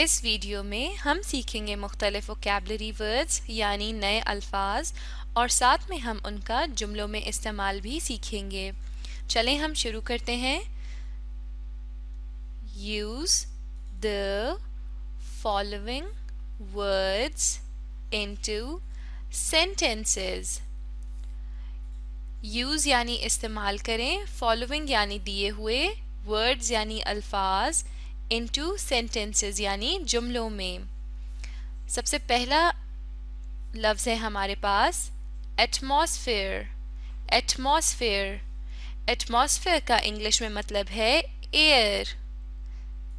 اس video میں ہم سیکھیں گے مختلف وکیبلری ورڈز یعنی نئے الفاظ اور ساتھ میں ہم ان کا جملوں میں استعمال بھی سیکھیں گے۔ چلیں ہم شروع کرتے ہیں۔ Use the following words into sentences۔ Use یعنی استعمال کریں، following یعنی دیے ہوئے، words یعنی الفاظ، into sentences یعنی جملوں میں۔ سب سے پہلا لفظ ہے ہمارے پاس ایٹماسفیئر۔ ایٹماسفیئر ایٹماسفیئر کا انگلش میں مطلب ہے ایئر۔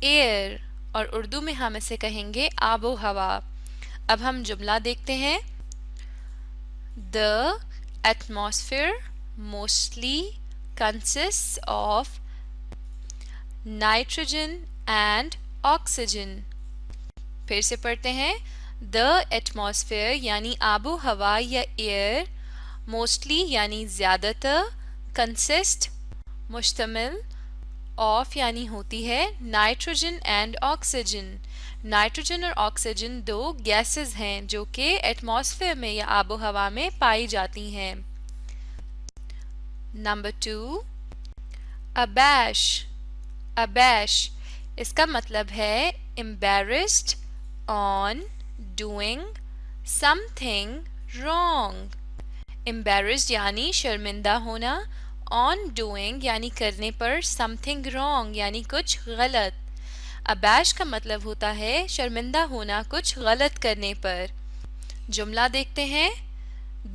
ایئر اور اردو میں ہم اسے کہیں گے آب و ہوا۔ اب ہم جملہ دیکھتے ہیں۔ The atmosphere mostly consists of nitrogen and oxygen۔ پھر سے پڑھتے ہیں۔ The atmosphere یعنی آب و ہوا یا ایئر، mostly یعنی زیادہ تر، consist مشتمل، of یعنی ہوتی ہے، نائٹروجن اینڈ آکسیجن۔ نائٹروجن اور آکسیجن دو گیسز ہیں جو کہ ایٹماسفیئر میں یا آب و ہوا میں پائی جاتی ہیں۔ نمبر 2 ابیش۔ ابیش اس کا مطلب ہے embarrassed on doing something wrong۔ embarrassed یعنی شرمندہ ہونا، on doing یعنی کرنے پر something wrong یعنی کچھ غلط۔ ابیش کا مطلب ہوتا ہے شرمندہ ہونا کچھ غلط کرنے پر۔ جملہ دیکھتے ہیں۔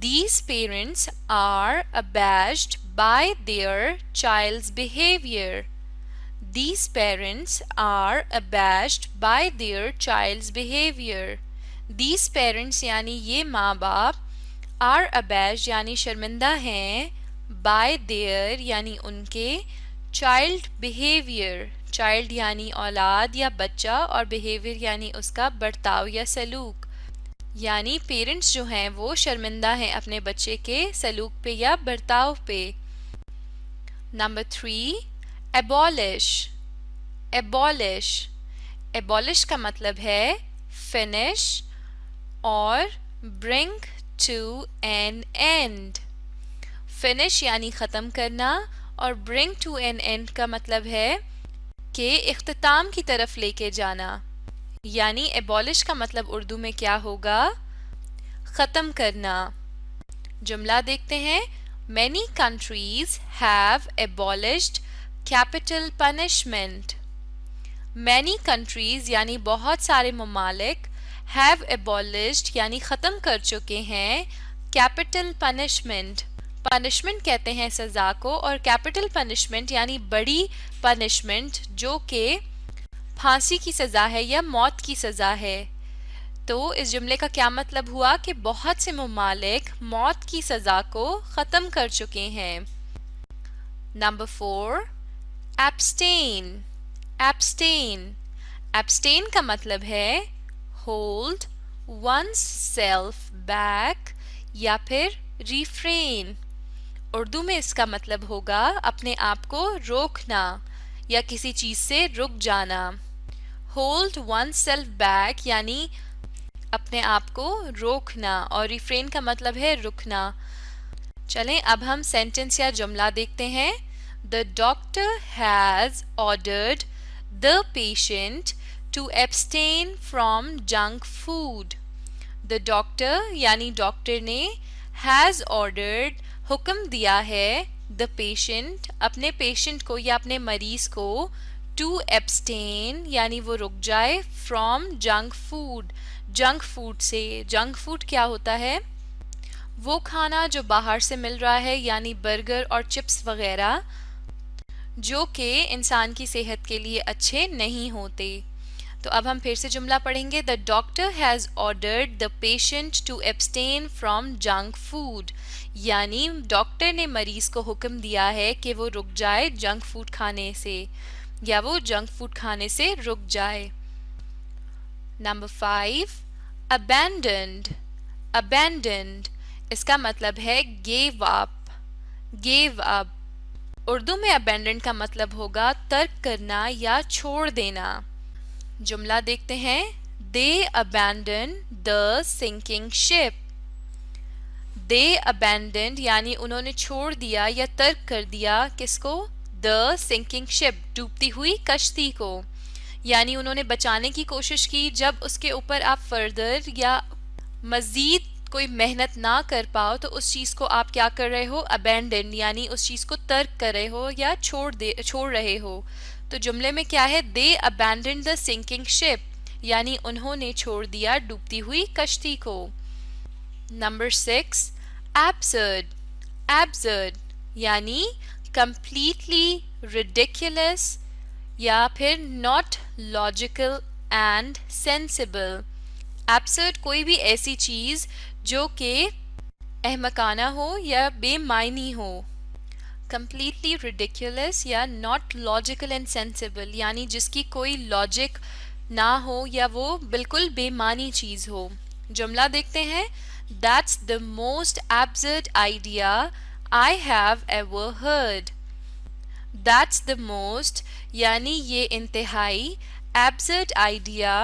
These parents are abashed by their child's behavior۔ These parents are abashed by their child's behavior۔ These parents یعنی یہ ماں باپ، are abashed یعنی شرمندہ ہیں، by their یعنی ان کے، child behavior child یعنی اولاد یا بچہ اور behavior یعنی اس کا برتاؤ یا سلوک، یعنی پیرنٹس جو ہیں وہ شرمندہ ہیں اپنے بچے کے سلوک پہ یا برتاؤ پہ۔ Number 3 abolish۔ abolish abolish کا مطلب ہے finish اور bring to an end۔ finish یعنی ختم کرنا اور bring to an end کا مطلب ہے کہ اختتام کی طرف لے کے جانا، یعنی abolish کا مطلب اردو میں کیا ہوگا؟ ختم کرنا۔ جملہ دیکھتے ہیں۔ Many countries have abolished capital punishment۔ Many countries یعنی بہت سارے ممالک، have abolished یعنی ختم کر چکے ہیں، capital punishment punishment کہتے ہیں سزا کو، اور capital punishment یعنی بڑی punishment جو کہ پھانسی کی سزا ہے یا موت کی سزا ہے۔ تو اس جملے کا کیا مطلب ہوا کہ بہت سے ممالک موت کی سزا کو ختم کر چکے ہیں۔ Number 4 abstain۔ abstain abstain کا مطلب ہے hold one's self back یا پھر refrain۔ اردو میں اس کا مطلب ہوگا اپنے آپ کو روکنا یا کسی چیز سے رک جانا۔ hold one's self back یعنی اپنے آپ کو روکنا اور refrain کا مطلب ہے رکنا۔ چلیں اب ہم سینٹنس یا جملہ دیکھتے ہیں۔ The doctor has ordered the patient to abstain from junk food۔ The doctor یعنی ڈاکٹر نے has ordered حکم دیا ہے the patient اپنے پیشنٹ کو یا اپنے مریض کو to abstain یعنی وہ رک جائے from junk food junk food سے۔ جنک فوڈ کیا ہوتا ہے؟ وہ کھانا جو باہر سے مل رہا ہے یعنی برگر اور چپس وغیرہ جو کہ انسان کی صحت کے لیے اچھے نہیں ہوتے۔ تو اب ہم پھر سے جملہ پڑھیں گے۔ The doctor has ordered the patient to abstain from junk food۔ یعنی ڈاکٹر نے مریض کو حکم دیا ہے کہ وہ رک جائے جنک فوڈ کھانے سے یا وہ جنک فوڈ کھانے سے رک جائے۔ Number 5 abandoned۔ abandoned اس کا مطلب ہے gave up۔ gave up Urdu میں abandoned کا مطلب ہوگا ترک کرنا یا چھوڑ دینا۔ جملہ دیکھتے ہیں. They abandoned the sinking ship. They abandoned یعنی انہوں نے چھوڑ دیا یا ترک کر دیا کس کو؟ The sinking ship ڈوبتی ہوئی کشتی کو. یعنی انہوں نے بچانے کی کوشش کی. جب اس کے اوپر آپ فردر یا مزید کوئی محنت نہ کر پاؤ تو اس چیز کو آپ کیا کر رہے ہو؟ abandon یعنی اس چیز کو ترک کر رہے ہو یا چھوڑ رہے ہو. تو جملے میں کیا ہے؟ They abandoned the sinking ship یعنی انہوں نے چھوڑ دیا ڈوبتی ہوئی کشتی کو. Number 6 absurd. absurd یعنی completely ridiculous یا پھر not logical and sensible. absurd کوئی بھی ایسی چیز جو کہ احمقانہ ہو یا بے معنی ہو. completely ridiculous یا not logical and sensible یعنی جس کی کوئی لاجک نہ ہو یا وہ بالکل بے معنی چیز ہو. جملہ دیکھتے ہیں. That's the most absurd idea I have ever heard. That's the most یعنی یہ انتہائی absurd idea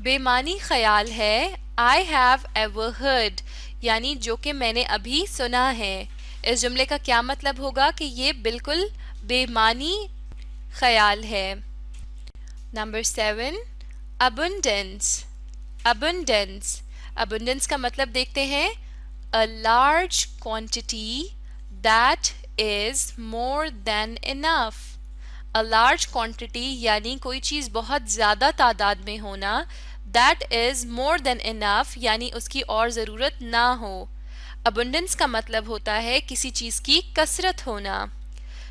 بے معنی خیال ہے. I have ever heard یعنی جو کہ میں نے ابھی سنا ہے. اس جملے کا کیا مطلب ہوگا کہ یہ بالکل بے معنی خیال ہے. Number 7 abundance. abundance abundance کا مطلب دیکھتے ہیں. a large quantity that is more than enough. a large quantity یعنی کوئی چیز بہت زیادہ تعداد میں ہونا. that is more than enough یعنی اس کی اور ضرورت نہ ہو. abundance کا مطلب ہوتا ہے کسی چیز کی کثرت ہونا.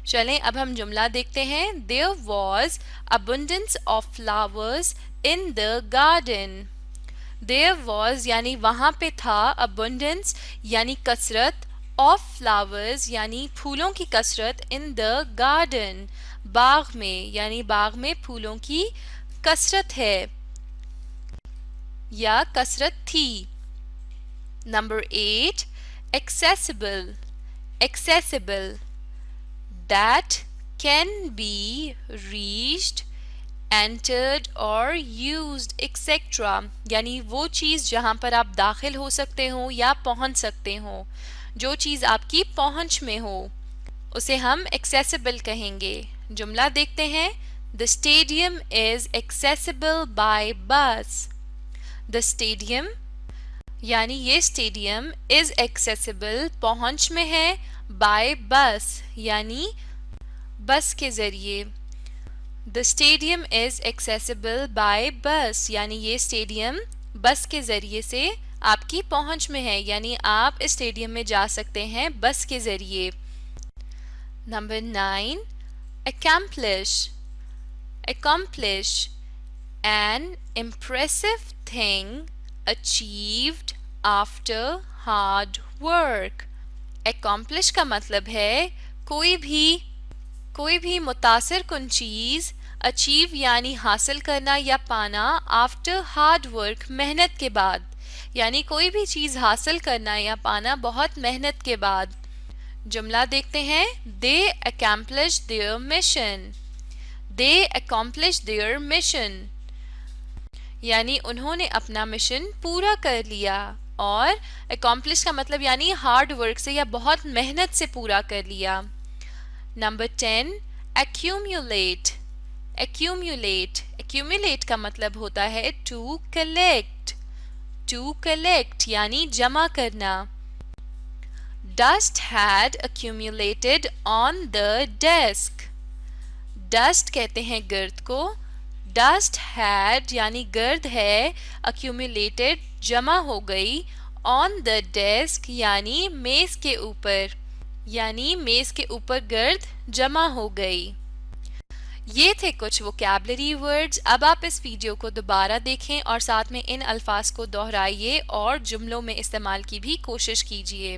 چلیں اب ہم جملہ دیکھتے ہیں. there was abundance of flowers in the garden. there was یعنی وہاں پہ تھا. abundance یعنی کثرت. of flowers یعنی پھولوں کی کثرت. in the garden باغ میں یعنی باغ میں پھولوں کی کثرت ہے یا کثرت تھی. Number 8 accessible. accessible that can be reached, entered or used etc. یعنی وہ چیز جہاں پر آپ داخل ہو سکتے ہو یا پہنچ سکتے ہو. جو چیز آپ کی پہنچ میں ہو اسے ہم accessible کہیں گے. جملہ دیکھتے ہیں. The stadium is accessible by bus. The stadium یعنی یہ اسٹیڈیم is accessible پہنچ میں ہے. by bus یعنی بس کے ذریعے. The stadium is accessible by bus یعنی یہ اسٹیڈیم بس کے ذریعے سے آپ کی پہنچ میں ہے یعنی آپ اس اسٹیڈیم میں جا سکتے ہیں بس کے ذریعے. Number 9 accomplish. accomplish an impressive thing achieved after hard work. accomplish کا مطلب ہے کوئی بھی متاثر کن چیز. achieve یعنی حاصل کرنا یا پانا. after hard work محنت کے بعد یعنی کوئی بھی چیز حاصل کرنا یا پانا بہت محنت کے بعد. جملہ دیکھتے ہیں. they accomplished their mission. they accomplished their mission یعنی انہوں نے اپنا مشن پورا کر لیا. اور accomplish کا مطلب یعنی ہارڈ ورک سے یا بہت محنت سے پورا کر لیا. Number 10 accumulate. accumulate accumulate کا مطلب ہوتا ہے to collect. to collect یعنی جمع کرنا. dust had accumulated on the desk. dust کہتے ہیں گرد کو. dust had یعنی گرد ہے. accumulated جمع ہو گئی. on the desk یعنی میز کے اوپر یعنی میز کے اوپر گرد جمع ہو گئی. یہ تھے کچھ ووکیبلری ورڈز. اب آپ اس ویڈیو کو دوبارہ دیکھیں اور ساتھ میں ان الفاظ کو دہرائیے اور جملوں میں استعمال کی بھی کوشش کیجیے.